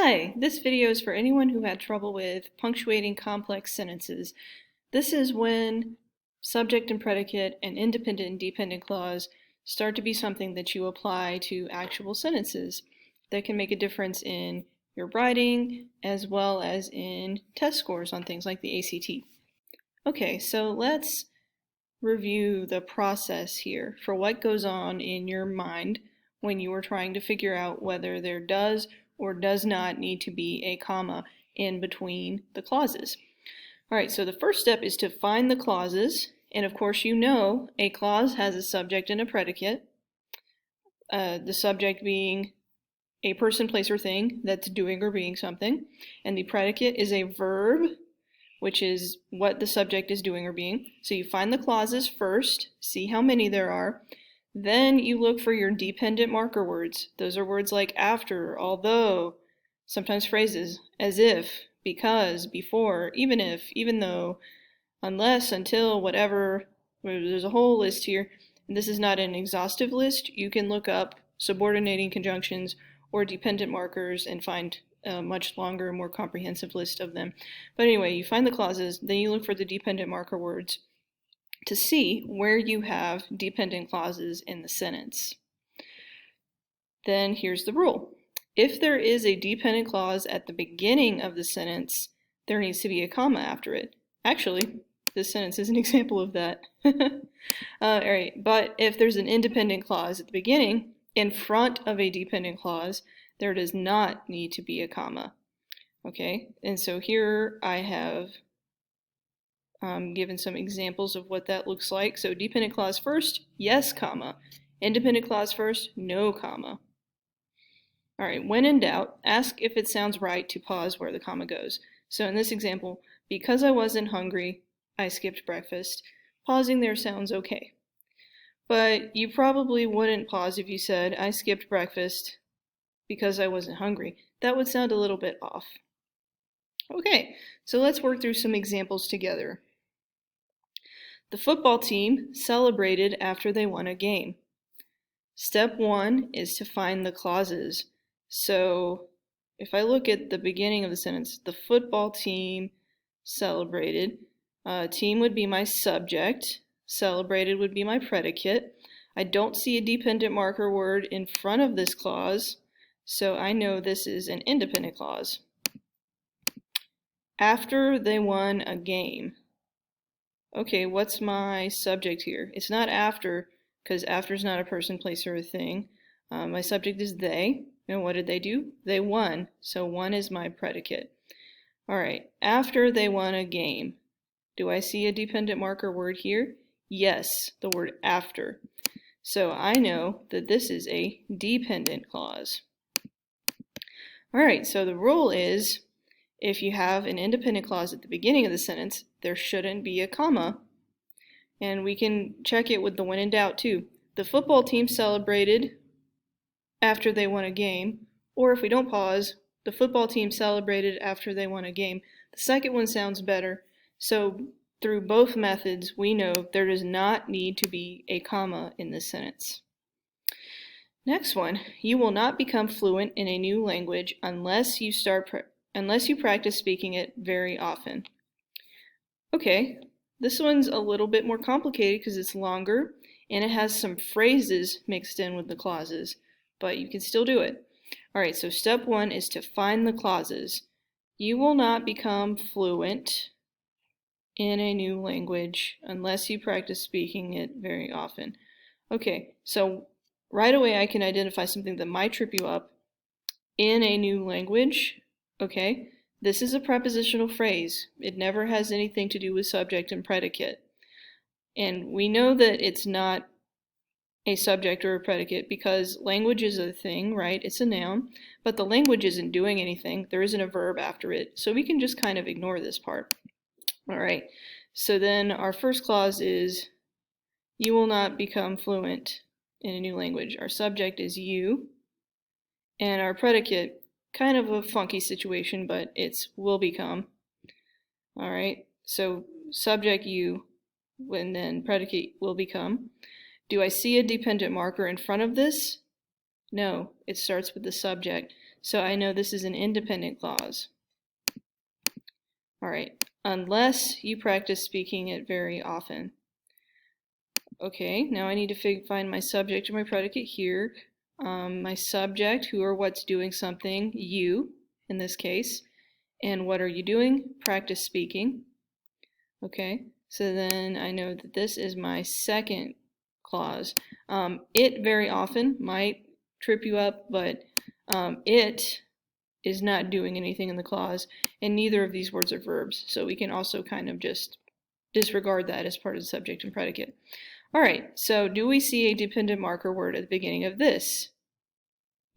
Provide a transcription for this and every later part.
Hi, this video is for anyone who had trouble with punctuating complex sentences. This is when subject and predicate and independent and dependent clause start to be something that you apply to actual sentences that can make a difference in your writing as well as in test scores on things like the ACT. Okay, so let's review the process here for what goes on in your mind when you are trying to figure out whether there does or does not need to be a comma in between the clauses. All right, so the first step is to find the clauses, and of course you know a clause has a subject and a predicate, the subject being a person, place, or thing that's doing or being something, and the predicate is a verb, which is what the subject is doing or being. So you find the clauses first, see how many there are, then you look for your dependent marker words. Those are words like after, although, sometimes phrases, as if, because, before, even if, even though, unless, until, whatever. There's a whole list here. This is not an exhaustive list. You can look up subordinating conjunctions or dependent markers and find a much longer, more comprehensive list of them. But anyway, you find the clauses, then you look for the dependent marker words to see where you have dependent clauses in the sentence. Then here's the rule. If there is a dependent clause at the beginning of the sentence, there needs to be a comma after it. Actually, this sentence is an example of that. All right, but if there's an independent clause at the beginning, in front of a dependent clause, there does not need to be a comma. Okay, and so here I have given some examples of what that looks like. So dependent clause first, yes, comma. Independent clause first, no, comma. All right, when in doubt, ask if it sounds right to pause where the comma goes. So in this example, because I wasn't hungry, I skipped breakfast. Pausing there sounds okay. But you probably wouldn't pause if you said, I skipped breakfast because I wasn't hungry. That would sound a little bit off. Okay, so let's work through some examples together. The football team celebrated after they won a game. Step one is to find the clauses. So if I look at the beginning of the sentence, the football team celebrated. Team would be my subject. Celebrated would be my predicate. I don't see a dependent marker word in front of this clause, so I know this is an independent clause. After they won a game. Okay, what's my subject here? It's not after, because after is not a person, place, or a thing. My subject is they, and what did they do? They won, so won is my predicate. All right, after they won a game. Do I see a dependent marker word here? Yes, the word after. So I know that this is a dependent clause. All right, so the rule is, if you have an independent clause at the beginning of the sentence, there shouldn't be a comma. And we can check it with the when in doubt too. The football team celebrated after they won a game, or if we don't pause, the football team celebrated after they won a game. The second one sounds better. So through both methods, we know there does not need to be a comma in this sentence. Next one, you will not become fluent in a new language unless you practice speaking it very often. Okay, this one's a little bit more complicated because it's longer and it has some phrases mixed in with the clauses, but you can still do it. All right, so step one is to find the clauses. You will not become fluent in a new language unless you practice speaking it very often. Okay, so right away I can identify something that might trip you up. In a new language, okay, this is a prepositional phrase. It never has anything to do with subject and predicate. And we know that it's not a subject or a predicate because language is a thing, right? It's a noun, but the language isn't doing anything. There isn't a verb after it. So we can just kind of ignore this part. All right, so then our first clause is, you will not become fluent in a new language. Our subject is you, and our predicate, kind of a funky situation, but it's will become. All right, so subject you, and then predicate will become. Do I see a dependent marker in front of this? No, it starts with the subject. So I know this is an independent clause. All right, unless you practice speaking it very often. Okay, now I need to find my subject and my predicate here. My subject, who or what's doing something, you, in this case. And what are you doing? Practice speaking. Okay, so then I know that this is my second clause. It very often might trip you up, but it is not doing anything in the clause, and neither of these words are verbs, so we can also kind of just disregard that as part of the subject and predicate. All right, so do we see a dependent marker word at the beginning of this?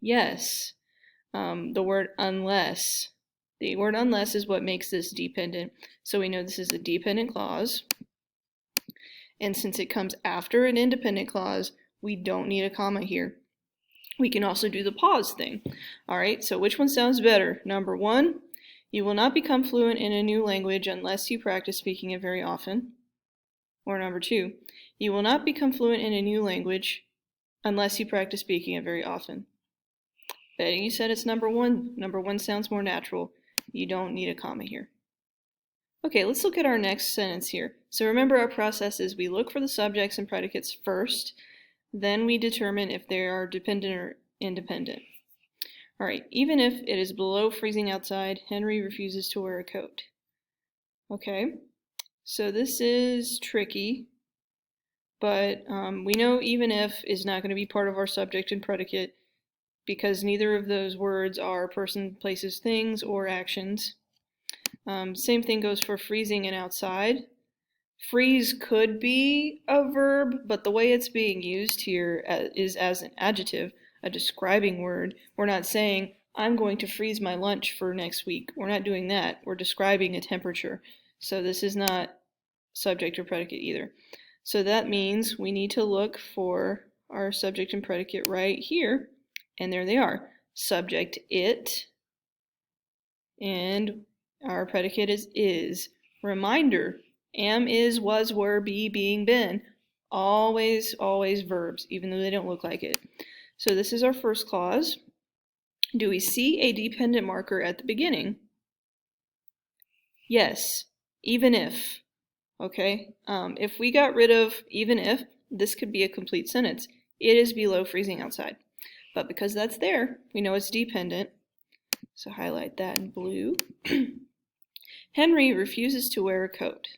Yes, the word unless. The word unless is what makes this dependent, so we know this is a dependent clause. And since it comes after an independent clause, we don't need a comma here. We can also do the pause thing. All right, so which one sounds better? Number one, you will not become fluent in a new language unless you practice speaking it very often. Or number two, you will not become fluent in a new language unless you practice speaking it very often. Betty, you said it's number one. Number one sounds more natural. You don't need a comma here. Okay, let's look at our next sentence here. So remember, our process is we look for the subjects and predicates first, then we determine if they are dependent or independent. All right, even if it is below freezing outside, Henry refuses to wear a coat. Okay, so this is tricky, but we know even if is not going to be part of our subject and predicate because neither of those words are person, places, things, or actions. Same thing goes for freezing and outside. Freeze could be a verb, but the way it's being used here is as an adjective, a describing word. We're not saying, I'm going to freeze my lunch for next week. We're not doing that. We're describing a temperature. So this is not subject or predicate either. So that means we need to look for our subject and predicate right here. And there they are. Subject, it, and our predicate is. Reminder, am, is, was, were, be, being, been. Always, always verbs, even though they don't look like it. So this is our first clause. Do we see a dependent marker at the beginning? Yes, even if. Okay, if we got rid of even if, this could be a complete sentence. It is below freezing outside. But because that's there, we know it's dependent. So highlight that in blue. Henry refuses to wear a coat.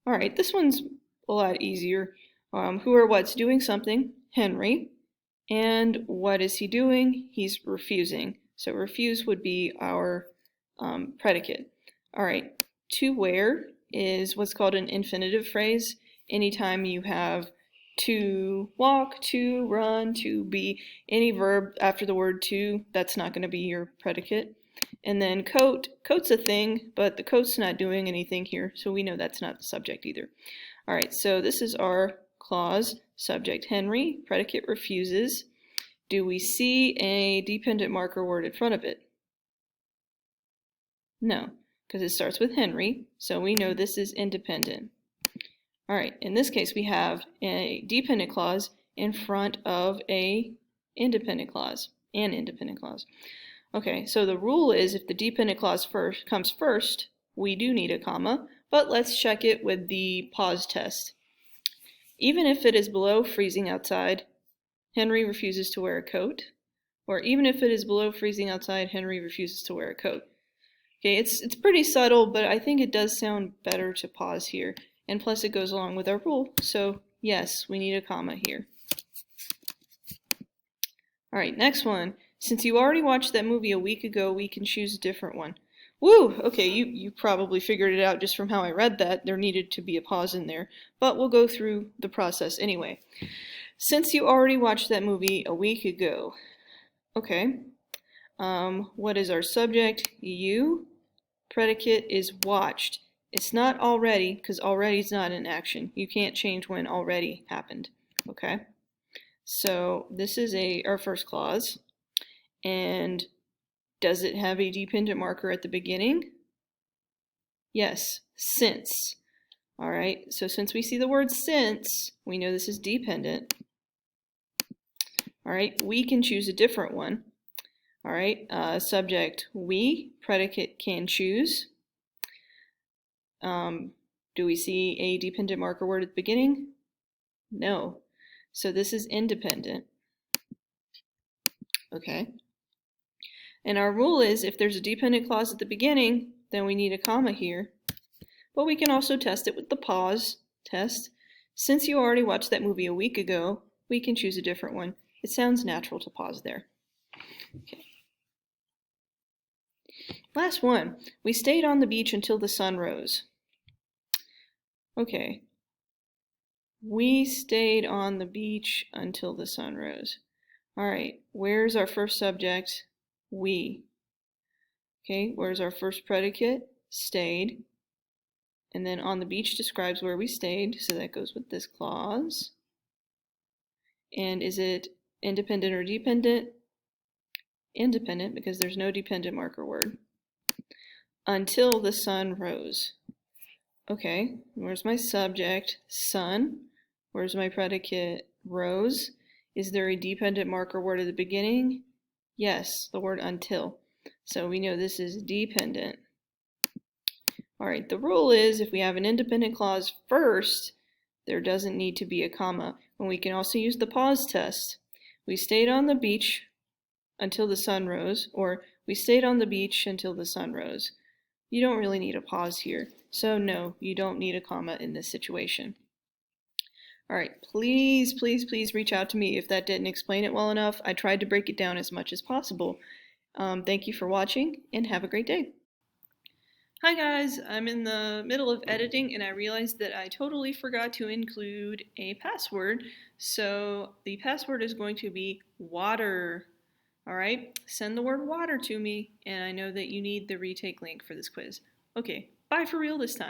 All right, this one's a lot easier. Who or what's doing something? Henry. And what is he doing? He's refusing. So refuse would be our predicate. All right, to wear is what's called an infinitive phrase. Anytime you have to walk, to run, to be, any verb after the word to, that's not going to be your predicate. And then coat, coat's a thing, but the coat's not doing anything here, so we know that's not the subject either. All right, so this is our clause. Subject Henry, predicate refuses. Do we see a dependent marker word in front of it? No, because it starts with Henry, so we know this is independent. All right, in this case we have a dependent clause in front of a independent clause, an independent clause. Okay, so the rule is if the dependent clause comes first, we do need a comma, but let's check it with the pause test. Even if it is below freezing outside, Henry refuses to wear a coat. Or even if it is below freezing outside, Henry refuses to wear a coat. Okay, it's pretty subtle, but I think it does sound better to pause here. And plus it goes along with our rule, so yes, we need a comma here. All right, next one. Since you already watched that movie a week ago, we can choose a different one. Woo! Okay, you probably figured it out just from how I read that. There needed to be a pause in there, but we'll go through the process anyway. Since you already watched that movie a week ago, okay, what is our subject? You. Predicate is watched. It's not already, because already is not an action. You can't change when already happened, okay? So this is our first clause. And does it have a dependent marker at the beginning? Yes, since. All right, so since we see the word since, we know this is dependent. All right, we can choose a different one. All right, subject we, predicate can choose. Do we see a dependent marker word at the beginning? No. So this is independent. Okay. And our rule is if there's a dependent clause at the beginning, then we need a comma here. But we can also test it with the pause test. Since you already watched that movie a week ago, we can choose a different one. It sounds natural to pause there. Okay. Last one. We stayed on the beach until the sun rose. Okay. We stayed on the beach until the sun rose. All right, where's our first subject? We. Okay, where's our first predicate? Stayed. And then on the beach describes where we stayed, so that goes with this clause. And is it independent or dependent? Independent, because there's no dependent marker word. Until the sun rose. Okay, where's my subject? Sun. Where's my predicate? Rose. Is there a dependent marker word at the beginning? Yes, the word until. So we know this is dependent. All right, the rule is if we have an independent clause first, there doesn't need to be a comma. And we can also use the pause test. We stayed on the beach until the sun rose, or we stayed on the beach until the sun rose. You don't really need a pause here. So no, you don't need a comma in this situation. All right, please, please, please reach out to me if that didn't explain it well enough. I tried to break it down as much as possible. Thank you for watching and have a great day. Hi guys, I'm in the middle of editing and I realized that I totally forgot to include a password. So the password is going to be water. All right, send the word water to me and I know that you need the retake link for this quiz. Okay, bye for real this time.